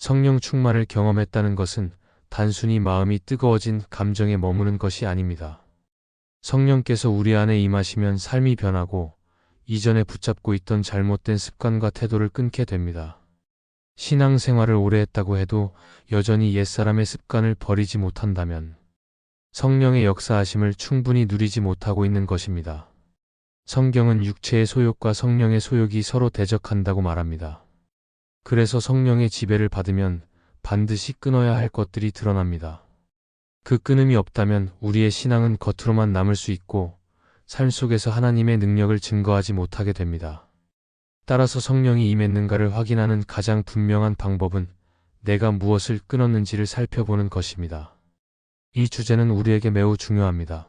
성령 충만을 경험했다는 것은 단순히 마음이 뜨거워진 감정에 머무는 것이 아닙니다. 성령께서 우리 안에 임하시면 삶이 변하고 이전에 붙잡고 있던 잘못된 습관과 태도를 끊게 됩니다. 신앙생활을 오래 했다고 해도 여전히 옛사람의 습관을 버리지 못한다면 성령의 역사하심을 충분히 누리지 못하고 있는 것입니다. 성경은 육체의 소욕과 성령의 소욕이 서로 대적한다고 말합니다. 그래서 성령의 지배를 받으면 반드시 끊어야 할 것들이 드러납니다. 그 끊음이 없다면 우리의 신앙은 겉으로만 남을 수 있고 삶 속에서 하나님의 능력을 증거하지 못하게 됩니다. 따라서 성령이 임했는가를 확인하는 가장 분명한 방법은 내가 무엇을 끊었는지를 살펴보는 것입니다. 이 주제는 우리에게 매우 중요합니다.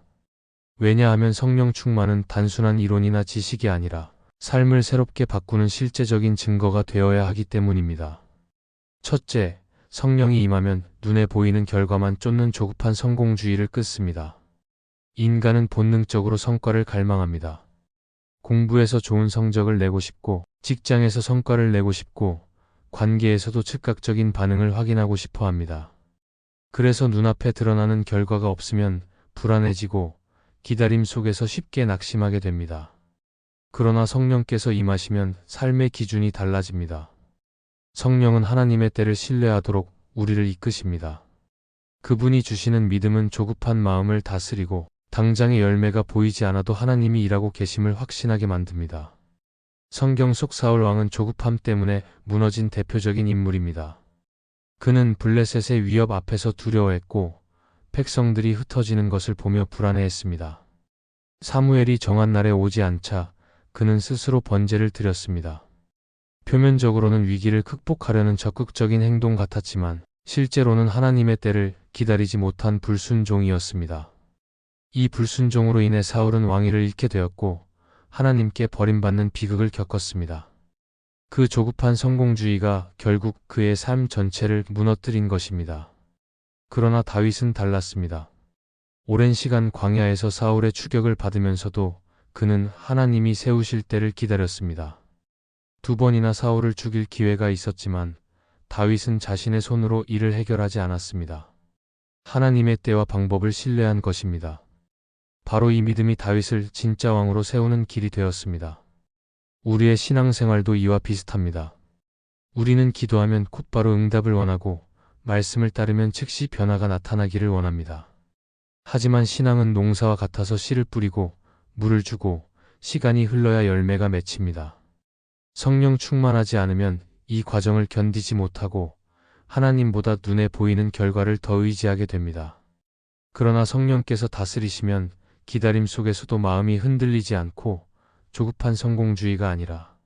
왜냐하면 성령 충만은 단순한 이론이나 지식이 아니라 삶을 새롭게 바꾸는 실제적인 증거가 되어야 하기 때문입니다. 첫째, 성령이 임하면 눈에 보이는 결과만 쫓는 조급한 성공주의를 끊습니다. 인간은 본능적으로 성과를 갈망합니다. 공부에서 좋은 성적을 내고 싶고, 직장에서 성과를 내고 싶고, 관계에서도 즉각적인 반응을 확인하고 싶어 합니다. 그래서 눈앞에 드러나는 결과가 없으면 불안해지고 기다림 속에서 쉽게 낙심하게 됩니다. 그러나 성령께서 임하시면 삶의 기준이 달라집니다. 성령은 하나님의 때를 신뢰하도록 우리를 이끄십니다. 그분이 주시는 믿음은 조급한 마음을 다스리고 당장의 열매가 보이지 않아도 하나님이 일하고 계심을 확신하게 만듭니다. 성경 속 사울 왕은 조급함 때문에 무너진 대표적인 인물입니다. 그는 블레셋의 위협 앞에서 두려워했고 백성들이 흩어지는 것을 보며 불안해했습니다. 사무엘이 정한 날에 오지 않자 그는 스스로 번제를 드렸습니다. 표면적으로는 위기를 극복하려는 적극적인 행동 같았지만 실제로는 하나님의 때를 기다리지 못한 불순종이었습니다. 이 불순종으로 인해 사울은 왕위를 잃게 되었고 하나님께 버림받는 비극을 겪었습니다. 그 조급한 성공주의가 결국 그의 삶 전체를 무너뜨린 것입니다. 그러나 다윗은 달랐습니다. 오랜 시간 광야에서 사울의 추격을 받으면서도 그는 하나님이 세우실 때를 기다렸습니다. 2번이나 사울을 죽일 기회가 있었지만 다윗은 자신의 손으로 이를 해결하지 않았습니다. 하나님의 때와 방법을 신뢰한 것입니다. 바로 이 믿음이 다윗을 진짜 왕으로 세우는 길이 되었습니다. 우리의 신앙생활도 이와 비슷합니다. 우리는 기도하면 곧바로 응답을 원하고 말씀을 따르면 즉시 변화가 나타나기를 원합니다. 하지만 신앙은 농사와 같아서 씨를 뿌리고 물을 주고 시간이 흘러야 열매가 맺힙니다. 성령 충만하지 않으면 이 과정을 견디지 못하고 하나님보다 눈에 보이는 결과를 더 의지하게 됩니다. 그러나 성령께서 다스리시면 기다림 속에서도 마음이 흔들리지 않고 조급한 성공주의가 아니라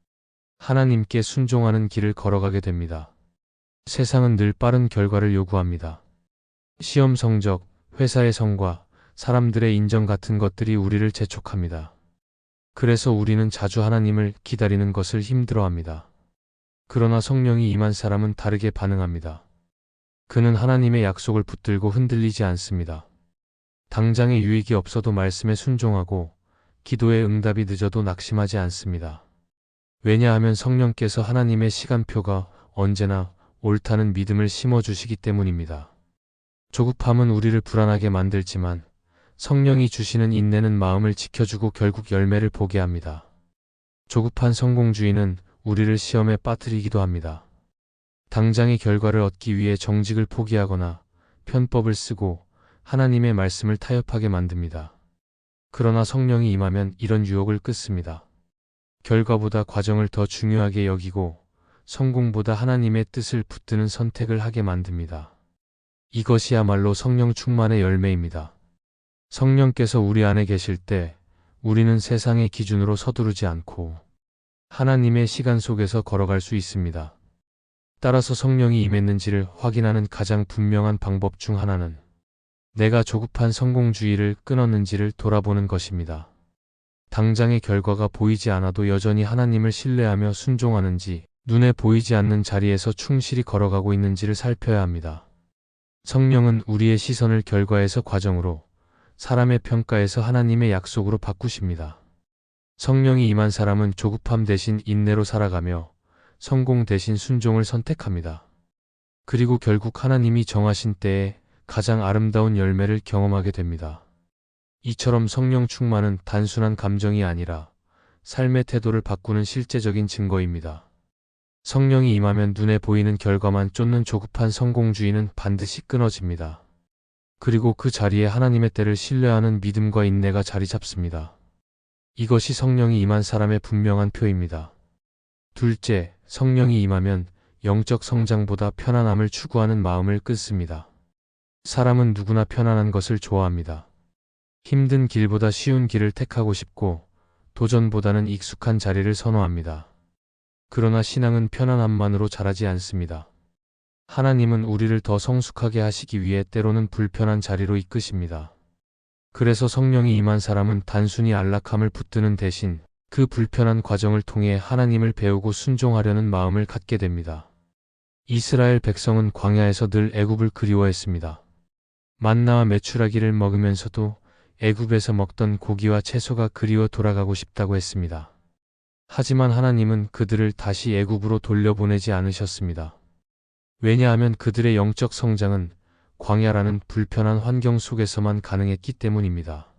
하나님께 순종하는 길을 걸어가게 됩니다. 세상은 늘 빠른 결과를 요구합니다. 시험 성적, 회사의 성과, 사람들의 인정 같은 것들이 우리를 재촉합니다. 그래서 우리는 자주 하나님을 기다리는 것을 힘들어합니다. 그러나 성령이 임한 사람은 다르게 반응합니다. 그는 하나님의 약속을 붙들고 흔들리지 않습니다. 당장의 유익이 없어도 말씀에 순종하고 기도의 응답이 늦어도 낙심하지 않습니다. 왜냐하면 성령께서 하나님의 시간표가 언제나 옳다는 믿음을 심어주시기 때문입니다. 조급함은 우리를 불안하게 만들지만 성령이 주시는 인내는 마음을 지켜주고 결국 열매를 보게 합니다. 조급한 성공주의는 우리를 시험에 빠뜨리기도 합니다. 당장의 결과를 얻기 위해 정직을 포기하거나 편법을 쓰고 하나님의 말씀을 타협하게 만듭니다. 그러나 성령이 임하면 이런 유혹을 끊습니다. 결과보다 과정을 더 중요하게 여기고 성공보다 하나님의 뜻을 붙드는 선택을 하게 만듭니다. 이것이야말로 성령 충만의 열매입니다. 성령께서 우리 안에 계실 때 우리는 세상의 기준으로 서두르지 않고 하나님의 시간 속에서 걸어갈 수 있습니다. 따라서 성령이 임했는지를 확인하는 가장 분명한 방법 중 하나는 내가 조급한 성공주의를 끊었는지를 돌아보는 것입니다. 당장의 결과가 보이지 않아도 여전히 하나님을 신뢰하며 순종하는지, 눈에 보이지 않는 자리에서 충실히 걸어가고 있는지를 살펴야 합니다. 성령은 우리의 시선을 결과에서 과정으로, 사람의 평가에서 하나님의 약속으로 바꾸십니다. 성령이 임한 사람은 조급함 대신 인내로 살아가며 성공 대신 순종을 선택합니다. 그리고 결국 하나님이 정하신 때에 가장 아름다운 열매를 경험하게 됩니다. 이처럼 성령 충만은 단순한 감정이 아니라 삶의 태도를 바꾸는 실제적인 증거입니다. 성령이 임하면 눈에 보이는 결과만 쫓는 조급한 성공주의는 반드시 끊어집니다. 그리고 그 자리에 하나님의 때를 신뢰하는 믿음과 인내가 자리 잡습니다. 이것이 성령이 임한 사람의 분명한 표입니다. 둘째, 성령이 임하면 영적 성장보다 편안함을 추구하는 마음을 끊습니다. 사람은 누구나 편안한 것을 좋아합니다. 힘든 길보다 쉬운 길을 택하고 싶고 도전보다는 익숙한 자리를 선호합니다. 그러나 신앙은 편안함만으로 자라지 않습니다. 하나님은 우리를 더 성숙하게 하시기 위해 때로는 불편한 자리로 이끄십니다. 그래서 성령이 임한 사람은 단순히 안락함을 붙드는 대신 그 불편한 과정을 통해 하나님을 배우고 순종하려는 마음을 갖게 됩니다. 이스라엘 백성은 광야에서 늘 애굽을 그리워했습니다. 만나와 메추라기를 먹으면서도 애굽에서 먹던 고기와 채소가 그리워 돌아가고 싶다고 했습니다. 하지만 하나님은 그들을 다시 애굽으로 돌려보내지 않으셨습니다. 왜냐하면 그들의 영적 성장은 광야라는 불편한 환경 속에서만 가능했기 때문입니다.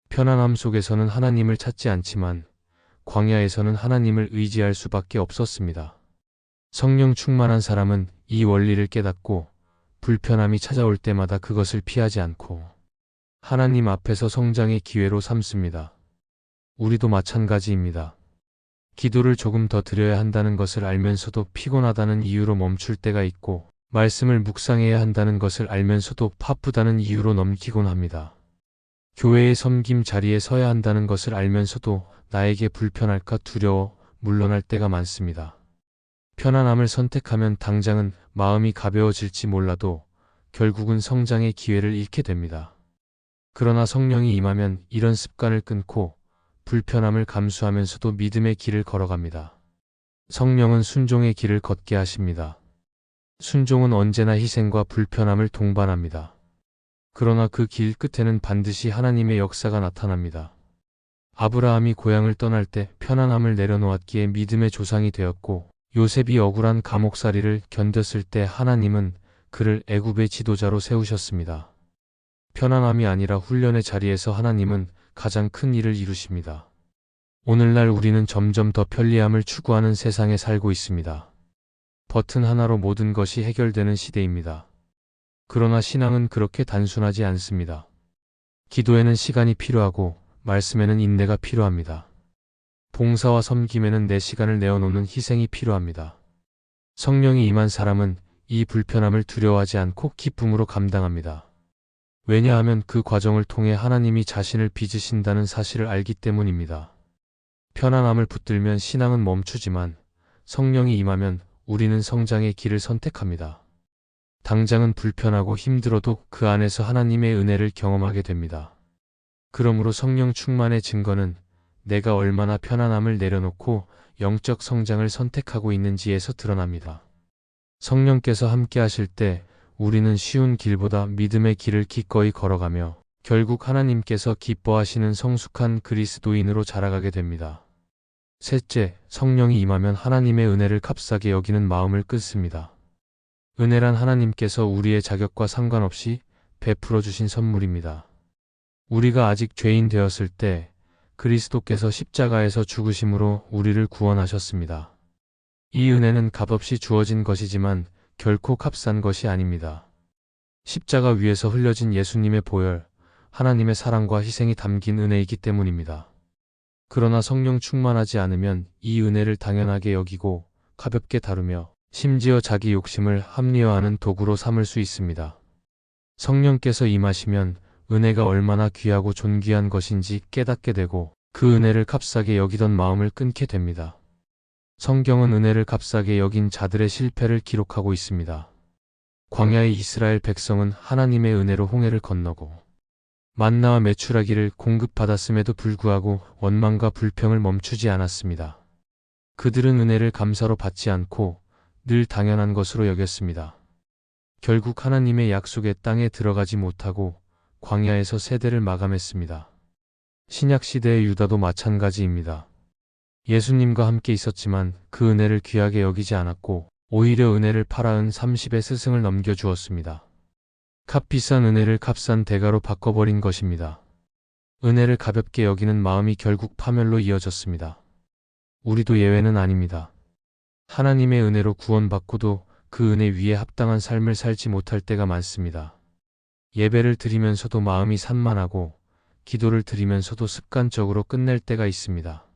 편안함 속에서는 하나님을 찾지 않지만 광야에서는 하나님을 의지할 수밖에 없었습니다. 성령 충만한 사람은 이 원리를 깨닫고 불편함이 찾아올 때마다 그것을 피하지 않고 하나님 앞에서 성장의 기회로 삼습니다. 우리도 마찬가지입니다. 기도를 조금 더 드려야 한다는 것을 알면서도 피곤하다는 이유로 멈출 때가 있고 말씀을 묵상해야 한다는 것을 알면서도 바쁘다는 이유로 넘기곤 합니다. 교회의 섬김 자리에 서야 한다는 것을 알면서도 나에게 불편할까 두려워 물러날 때가 많습니다. 편안함을 선택하면 당장은 마음이 가벼워질지 몰라도 결국은 성장의 기회를 잃게 됩니다. 그러나 성령이 임하면 이런 습관을 끊고 불편함을 감수하면서도 믿음의 길을 걸어갑니다. 성령은 순종의 길을 걷게 하십니다. 순종은 언제나 희생과 불편함을 동반합니다. 그러나 그 길 끝에는 반드시 하나님의 역사가 나타납니다. 아브라함이 고향을 떠날 때 편안함을 내려놓았기에 믿음의 조상이 되었고 요셉이 억울한 감옥살이를 견뎠을 때 하나님은 그를 애굽의 지도자로 세우셨습니다. 편안함이 아니라 훈련의 자리에서 하나님은 가장 큰 일을 이루십니다. 오늘날 우리는 점점 더 편리함을 추구하는 세상에 살고 있습니다. 버튼 하나로 모든 것이 해결되는 시대입니다. 그러나 신앙은 그렇게 단순하지 않습니다. 기도에는 시간이 필요하고 말씀에는 인내가 필요합니다. 봉사와 섬김에는 내 시간을 내어놓는 희생이 필요합니다. 성령이 임한 사람은 이 불편함을 두려워하지 않고 기쁨으로 감당합니다. 왜냐하면 그 과정을 통해 하나님이 자신을 빚으신다는 사실을 알기 때문입니다. 편안함을 붙들면 신앙은 멈추지만 성령이 임하면 우리는 성장의 길을 선택합니다. 당장은 불편하고 힘들어도 그 안에서 하나님의 은혜를 경험하게 됩니다. 그러므로 성령 충만의 증거는 내가 얼마나 편안함을 내려놓고 영적 성장을 선택하고 있는지에서 드러납니다. 성령께서 함께 하실 때 우리는 쉬운 길보다 믿음의 길을 기꺼이 걸어가며 결국 하나님께서 기뻐하시는 성숙한 그리스도인으로 자라가게 됩니다. 셋째, 성령이 임하면 하나님의 은혜를 값싸게 여기는 마음을 끊습니다. 은혜란 하나님께서 우리의 자격과 상관없이 베풀어 주신 선물입니다. 우리가 아직 죄인 되었을 때 그리스도께서 십자가에서 죽으심으로 우리를 구원하셨습니다. 이 은혜는 값없이 주어진 것이지만 결코 값싼 것이 아닙니다. 십자가 위에서 흘려진 예수님의 보혈, 하나님의 사랑과 희생이 담긴 은혜이기 때문입니다. 그러나 성령 충만하지 않으면 이 은혜를 당연하게 여기고 가볍게 다루며 심지어 자기 욕심을 합리화하는 도구로 삼을 수 있습니다. 성령께서 임하시면 은혜가 얼마나 귀하고 존귀한 것인지 깨닫게 되고 그 은혜를 값싸게 여기던 마음을 끊게 됩니다. 성경은 은혜를 값싸게 여긴 자들의 실패를 기록하고 있습니다. 광야의 이스라엘 백성은 하나님의 은혜로 홍해를 건너고 만나와 메추라기를 공급받았음에도 불구하고 원망과 불평을 멈추지 않았습니다. 그들은 은혜를 감사로 받지 않고 늘 당연한 것으로 여겼습니다. 결국 하나님의 약속의 땅에 들어가지 못하고 광야에서 세대를 마감했습니다. 신약시대의 유다도 마찬가지입니다. 예수님과 함께 있었지만 그 은혜를 귀하게 여기지 않았고 오히려 은혜를 팔아은 30의 스승을 넘겨주었습니다. 값비싼 은혜를 값싼 대가로 바꿔버린 것입니다. 은혜를 가볍게 여기는 마음이 결국 파멸로 이어졌습니다. 우리도 예외는 아닙니다. 하나님의 은혜로 구원받고도 그 은혜 위에 합당한 삶을 살지 못할 때가 많습니다. 예배를 드리면서도 마음이 산만하고 기도를 드리면서도 습관적으로 끝낼 때가 있습니다.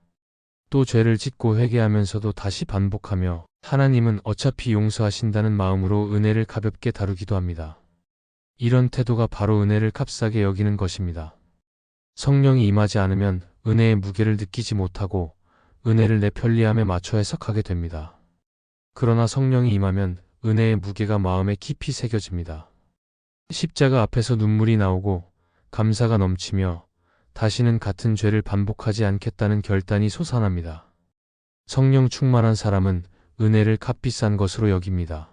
또 죄를 짓고 회개하면서도 다시 반복하며 하나님은 어차피 용서하신다는 마음으로 은혜를 가볍게 다루기도 합니다. 이런 태도가 바로 은혜를 값싸게 여기는 것입니다. 성령이 임하지 않으면 은혜의 무게를 느끼지 못하고 은혜를 내 편리함에 맞춰 해석하게 됩니다. 그러나 성령이 임하면 은혜의 무게가 마음에 깊이 새겨집니다. 십자가 앞에서 눈물이 나오고 감사가 넘치며 다시는 같은 죄를 반복하지 않겠다는 결단이 솟아납니다. 성령 충만한 사람은 은혜를 값비싼 것으로 여깁니다.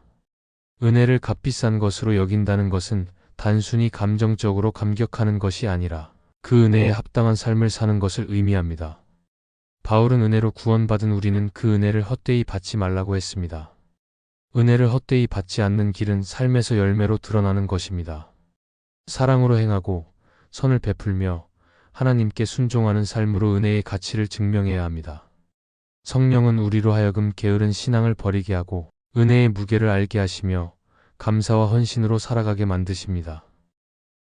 은혜를 값비싼 것으로 여긴다는 것은 단순히 감정적으로 감격하는 것이 아니라 그 은혜에 합당한 삶을 사는 것을 의미합니다. 바울은 은혜로 구원받은 우리는 그 은혜를 헛되이 받지 말라고 했습니다. 은혜를 헛되이 받지 않는 길은 삶에서 열매로 드러나는 것입니다. 사랑으로 행하고 선을 베풀며 하나님께 순종하는 삶으로 은혜의 가치를 증명해야 합니다. 성령은 우리로 하여금 게으른 신앙을 버리게 하고 은혜의 무게를 알게 하시며 감사와 헌신으로 살아가게 만드십니다.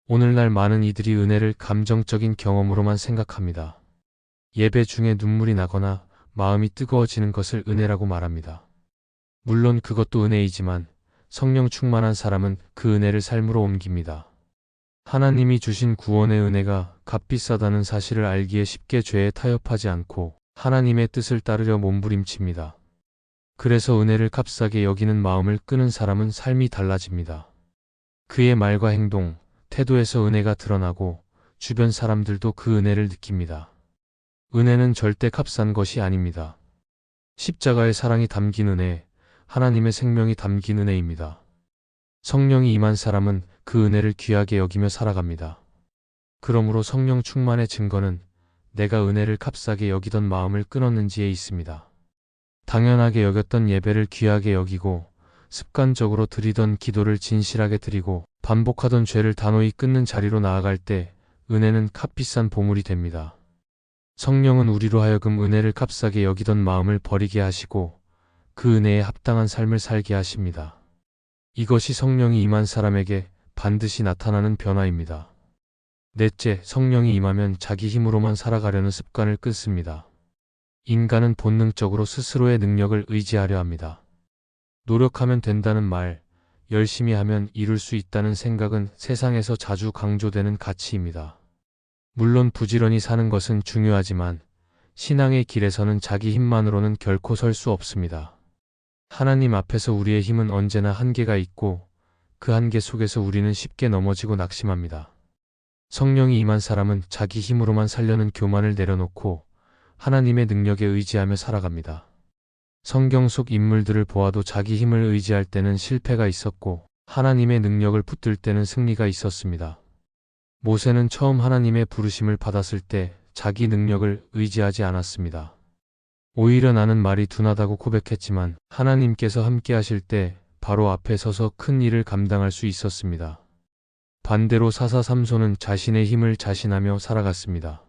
오늘날 많은 이들이 은혜를 감정적인 경험으로만 생각합니다. 예배 중에 눈물이 나거나 마음이 뜨거워지는 것을 은혜라고 말합니다. 물론 그것도 은혜이지만 성령 충만한 사람은 그 은혜를 삶으로 옮깁니다. 하나님이 주신 구원의 은혜가 값비싸다는 사실을 알기에 쉽게 죄에 타협하지 않고 하나님의 뜻을 따르려 몸부림칩니다. 그래서 은혜를 값싸게 여기는 마음을 끄는 사람은 삶이 달라집니다. 그의 말과 행동, 태도에서 은혜가 드러나고 주변 사람들도 그 은혜를 느낍니다. 은혜는 절대 값싼 것이 아닙니다. 십자가의 사랑이 담긴 은혜, 하나님의 생명이 담긴 은혜입니다. 성령이 임한 사람은 그 은혜를 귀하게 여기며 살아갑니다. 그러므로 성령 충만의 증거는 내가 은혜를 값싸게 여기던 마음을 끊었는지에 있습니다. 당연하게 여겼던 예배를 귀하게 여기고 습관적으로 드리던 기도를 진실하게 드리고 반복하던 죄를 단호히 끊는 자리로 나아갈 때 은혜는 값비싼 보물이 됩니다. 성령은 우리로 하여금 은혜를 값싸게 여기던 마음을 버리게 하시고 그 은혜에 합당한 삶을 살게 하십니다. 이것이 성령이 임한 사람에게 반드시 나타나는 변화입니다. 넷째, 성령이 임하면 자기 힘으로만 살아가려는 습관을 끊습니다. 인간은 본능적으로 스스로의 능력을 의지하려 합니다. 노력하면 된다는 말, 열심히 하면 이룰 수 있다는 생각은 세상에서 자주 강조되는 가치입니다. 물론 부지런히 사는 것은 중요하지만 신앙의 길에서는 자기 힘만으로는 결코 설 수 없습니다. 하나님 앞에서 우리의 힘은 언제나 한계가 있고 그 한계 속에서 우리는 쉽게 넘어지고 낙심합니다. 성령이 임한 사람은 자기 힘으로만 살려는 교만을 내려놓고 하나님의 능력에 의지하며 살아갑니다. 성경 속 인물들을 보아도 자기 힘을 의지할 때는 실패가 있었고 하나님의 능력을 붙들 때는 승리가 있었습니다. 모세는 처음 하나님의 부르심을 받았을 때 자기 능력을 의지하지 않았습니다. 오히려 나는 말이 둔하다고 고백했지만 하나님께서 함께 하실 때 바로 앞에 서서 큰 일을 감당할 수 있었습니다. 반대로 사사 삼손은 자신의 힘을 자신하며 살아갔습니다.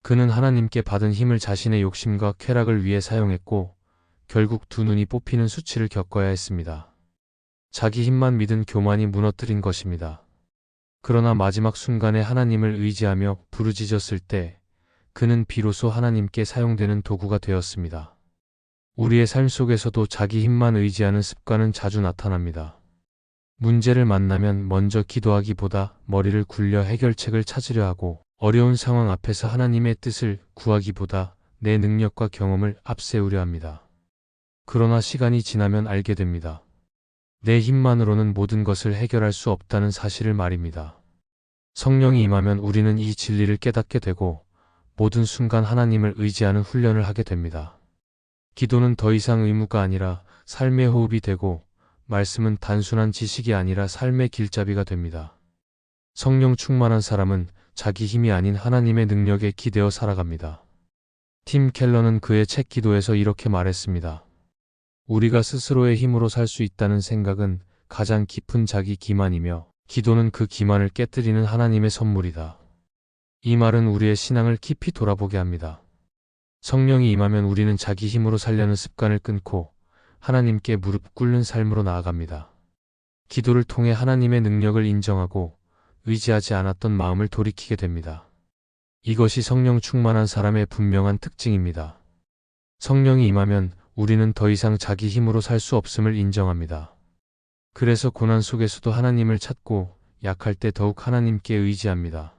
그는 하나님께 받은 힘을 자신의 욕심과 쾌락을 위해 사용했고 결국 두 눈이 뽑히는 수치를 겪어야 했습니다. 자기 힘만 믿은 교만이 무너뜨린 것입니다. 그러나 마지막 순간에 하나님을 의지하며 부르짖었을 때 그는 비로소 하나님께 사용되는 도구가 되었습니다. 우리의 삶 속에서도 자기 힘만 의지하는 습관은 자주 나타납니다. 문제를 만나면 먼저 기도하기보다 머리를 굴려 해결책을 찾으려 하고 어려운 상황 앞에서 하나님의 뜻을 구하기보다 내 능력과 경험을 앞세우려 합니다. 그러나 시간이 지나면 알게 됩니다. 내 힘만으로는 모든 것을 해결할 수 없다는 사실을 말입니다. 성령이 임하면 우리는 이 진리를 깨닫게 되고 모든 순간 하나님을 의지하는 훈련을 하게 됩니다. 기도는 더 이상 의무가 아니라 삶의 호흡이 되고 말씀은 단순한 지식이 아니라 삶의 길잡이가 됩니다. 성령 충만한 사람은 자기 힘이 아닌 하나님의 능력에 기대어 살아갑니다. 팀 켈러는 그의 책 기도에서 이렇게 말했습니다. 우리가 스스로의 힘으로 살 수 있다는 생각은 가장 깊은 자기 기만이며 기도는 그 기만을 깨뜨리는 하나님의 선물이다. 이 말은 우리의 신앙을 깊이 돌아보게 합니다. 성령이 임하면 우리는 자기 힘으로 살려는 습관을 끊고 하나님께 무릎 꿇는 삶으로 나아갑니다. 기도를 통해 하나님의 능력을 인정하고 의지하지 않았던 마음을 돌이키게 됩니다. 이것이 성령 충만한 사람의 분명한 특징입니다. 성령이 임하면 우리는 더 이상 자기 힘으로 살 수 없음을 인정합니다. 그래서 고난 속에서도 하나님을 찾고 약할 때 더욱 하나님께 의지합니다.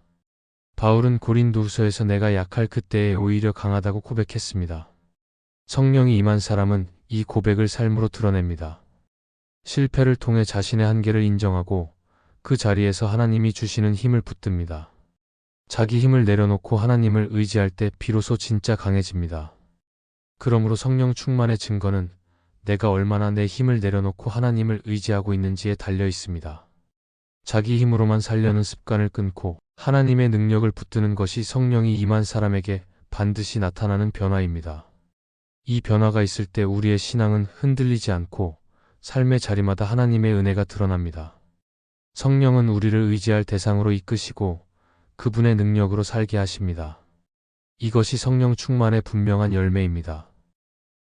바울은 고린도후서에서 내가 약할 그때에 오히려 강하다고 고백했습니다. 성령이 임한 사람은 이 고백을 삶으로 드러냅니다. 실패를 통해 자신의 한계를 인정하고 그 자리에서 하나님이 주시는 힘을 붙듭니다. 자기 힘을 내려놓고 하나님을 의지할 때 비로소 진짜 강해집니다. 그러므로 성령 충만의 증거는 내가 얼마나 내 힘을 내려놓고 하나님을 의지하고 있는지에 달려 있습니다. 자기 힘으로만 살려는 습관을 끊고 하나님의 능력을 붙드는 것이 성령이 임한 사람에게 반드시 나타나는 변화입니다. 이 변화가 있을 때 우리의 신앙은 흔들리지 않고 삶의 자리마다 하나님의 은혜가 드러납니다. 성령은 우리를 의지할 대상으로 이끄시고 그분의 능력으로 살게 하십니다. 이것이 성령 충만의 분명한 열매입니다.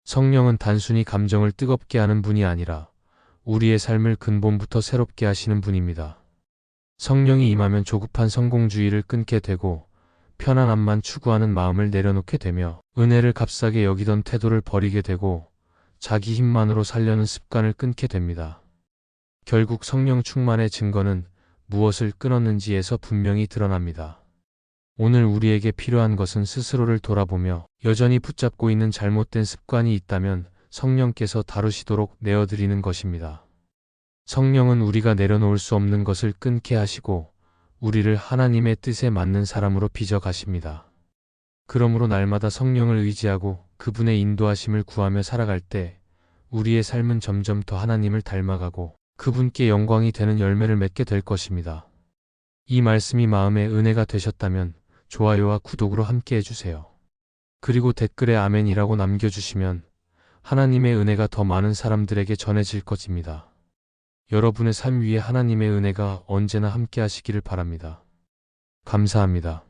성령은 단순히 감정을 뜨겁게 하는 분이 아니라 우리의 삶을 근본부터 새롭게 하시는 분입니다. 성령이 임하면 조급한 성공주의를 끊게 되고 편안함만 추구하는 마음을 내려놓게 되며 은혜를 값싸게 여기던 태도를 버리게 되고 자기 힘만으로 살려는 습관을 끊게 됩니다. 결국 성령 충만의 증거는 무엇을 끊었는지에서 분명히 드러납니다. 오늘 우리에게 필요한 것은 스스로를 돌아보며 여전히 붙잡고 있는 잘못된 습관이 있다면 성령께서 다루시도록 내어드리는 것입니다. 성령은 우리가 내려놓을 수 없는 것을 끊게 하시고 우리를 하나님의 뜻에 맞는 사람으로 빚어가십니다. 그러므로 날마다 성령을 의지하고 그분의 인도하심을 구하며 살아갈 때 우리의 삶은 점점 더 하나님을 닮아가고 그분께 영광이 되는 열매를 맺게 될 것입니다. 이 말씀이 마음의 은혜가 되셨다면 좋아요와 구독으로 함께 해주세요. 그리고 댓글에 아멘이라고 남겨주시면 하나님의 은혜가 더 많은 사람들에게 전해질 것입니다. 여러분의 삶 위에 하나님의 은혜가 언제나 함께 하시기를 바랍니다. 감사합니다.